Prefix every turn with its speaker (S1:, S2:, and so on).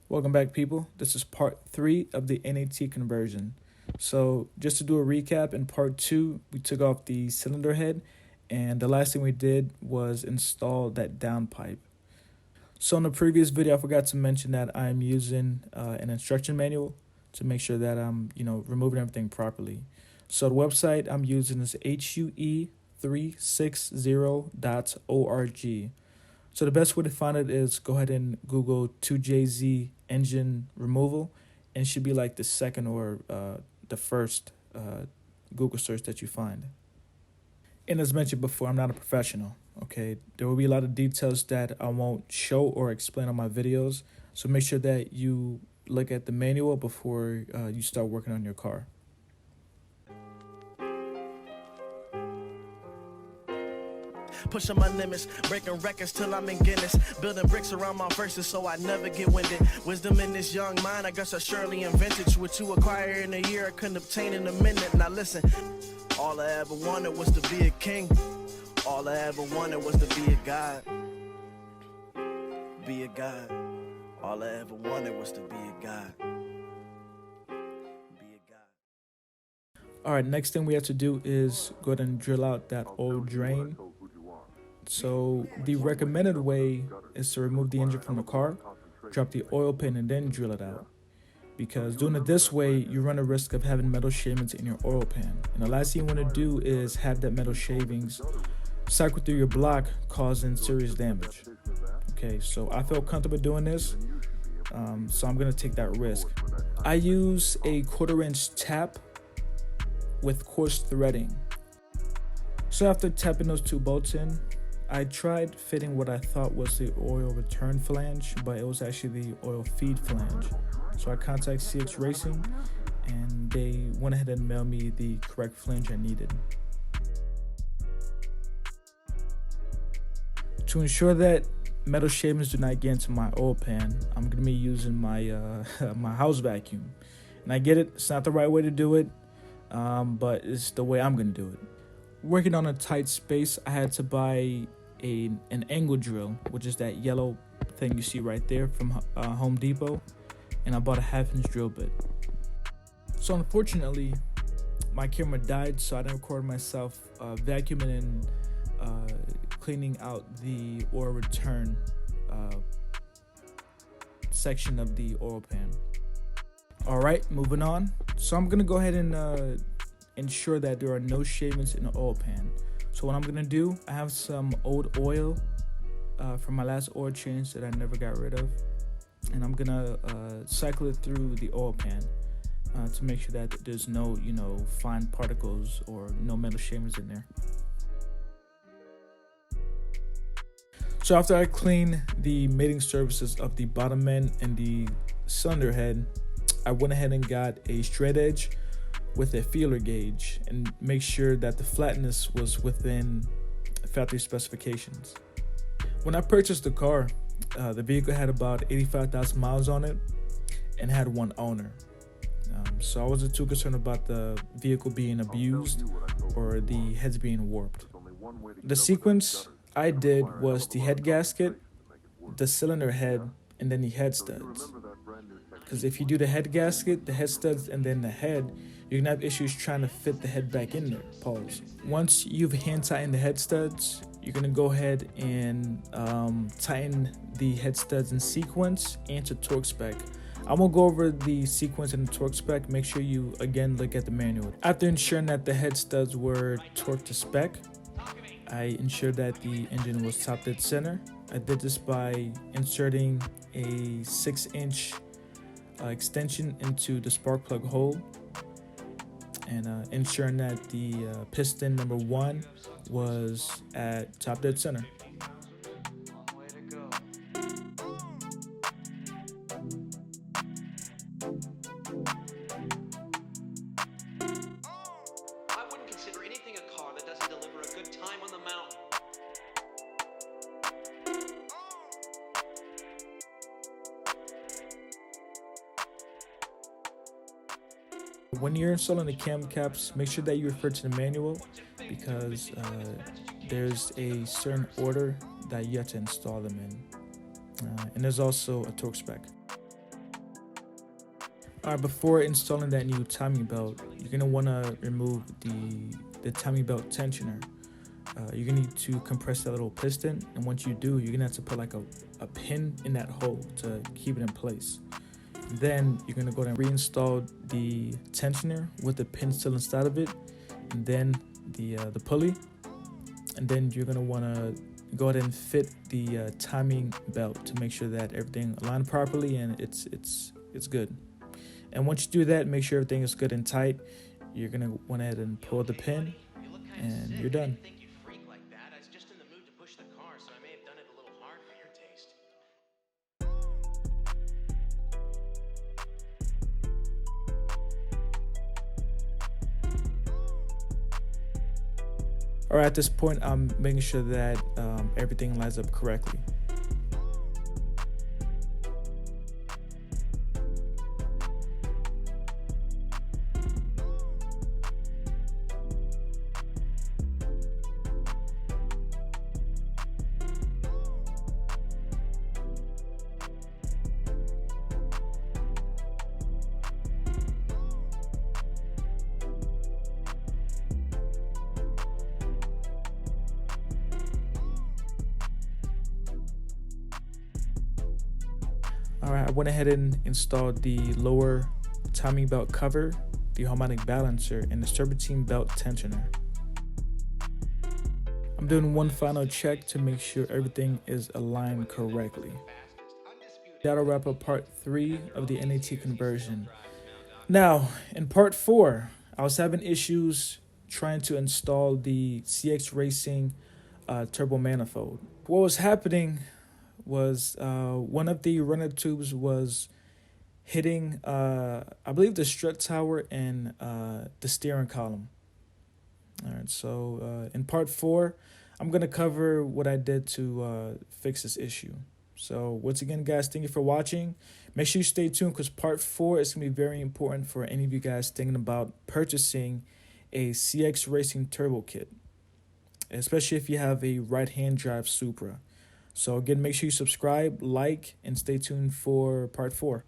S1: Welcome back, people. This is part 3 of the NAT conversion. So, just to do a recap, in part 2, we took off the cylinder head, and the last thing we did was install that downpipe. So, in the previous video, I forgot to mention that I'm using an instruction manual to make sure that I'm, removing everything properly. So, the website I'm using is HUE360.org. So the best way to find it is go ahead and Google 2JZ engine removal, and it should be like the second or the first Google search that you find. And as mentioned before, I'm not a professional, okay? There will be a lot of details that I won't show or explain on my videos, so make sure that you look at the manual before you start working on your car.
S2: Pushing my limits, breaking records till I'm in Guinness. Building bricks around my verses so I never get winded. Wisdom in this young mind, I guess I surely invented. What you acquire in a year, I couldn't obtain in a minute. Now listen, all I ever wanted was to be a king. All I ever wanted was to be a god. Be a god. All I ever wanted was to be a god. Be a god.
S1: All right, next thing we have to do is go ahead and drill out that oil drain. So the recommended way is to remove the engine from the car, drop the oil pan, and then drill it out. Because doing it this way, you run a risk of having metal shavings in your oil pan. And the last thing you want to do is have that metal shavings cycle through your block, causing serious damage. Okay, so I felt comfortable doing this, so I'm going to take that risk. I use a 1/4 inch tap with coarse threading. So after tapping those two bolts in, I tried fitting what I thought was the oil return flange, but it was actually the oil feed flange. So I contacted CX Racing, and they went ahead and mailed me the correct flange I needed. To ensure that metal shavings do not get into my oil pan, I'm going to be using my my house vacuum. And I get it, it's not the right way to do it, but it's the way I'm going to do it. Working on a tight space, I had to buy an angle drill, which is that yellow thing you see right there from Home Depot, and I bought a 1/2 inch drill bit. So unfortunately, my camera died, so I didn't record myself vacuuming and cleaning out the oil return section of the oil pan. All right, moving on. So I'm gonna go ahead and ensure that there are no shavings in the oil pan. So what I'm gonna do, I have some old oil from my last oil change that I never got rid of, and I'm gonna cycle it through the oil pan to make sure that there's no, fine particles or no metal shavings in there. So after I clean the mating surfaces of the bottom end and the cylinder head, I went ahead and got a straight edge with a feeler gauge and make sure that the flatness was within factory specifications. When I purchased the car, the vehicle had about 85,000 miles on it and had one owner. So I wasn't too concerned about the vehicle being abused or the heads being warped. The sequence I did was the head gasket, the cylinder head, and then the head studs. Because if you do the head gasket, the head studs, and then the head, you're gonna have issues trying to fit the head back in there. Pause. Once you've hand tightened the head studs, you're gonna go ahead and tighten the head studs in sequence and to torque spec. I'm gonna go over the sequence and the torque spec. Make sure you again look at the manual. After ensuring that the head studs were torqued to spec, I ensured that the engine was top dead center. I did this by inserting a 6-inch extension into the spark plug hole and ensuring that the piston number 1 was at top dead center.
S3: I wouldn't consider anything a car that doesn't deliver a good time on the mountain.
S1: When you're installing the cam caps, make sure that you refer to the manual because there's a certain order that you have to install them in. And there's also a torque spec. All right, before installing that new timing belt, you're gonna wanna remove the timing belt tensioner. You're gonna need to compress that little piston, and once you do, you're gonna have to put like a pin in that hole to keep it in place. Then you're gonna go ahead and reinstall the tensioner with the pin still inside of it, and then the pulley, and then you're gonna wanna go ahead and fit the timing belt to make sure that everything aligned properly and it's good. And once you do that, make sure everything is good and tight. You're gonna went ahead and pull the pin, and you're done. Or at this point, I'm making sure that everything lines up correctly. All right, I went ahead and installed the lower timing belt cover, the harmonic balancer, and the serpentine belt tensioner. I'm doing one final check to make sure everything is aligned correctly. That'll wrap up part 3 of the NAT conversion. Now, in part 4, I was having issues trying to install the CX Racing turbo manifold. What was happening was one of the runner tubes was hitting, I believe, the strut tower and the steering column. All right, so in part 4, I'm going to cover what I did to fix this issue. So once again, guys, thank you for watching. Make sure you stay tuned because part 4 is going to be very important for any of you guys thinking about purchasing a CX Racing turbo kit, especially if you have a right-hand drive Supra. So again, make sure you subscribe, like, and stay tuned for part 4.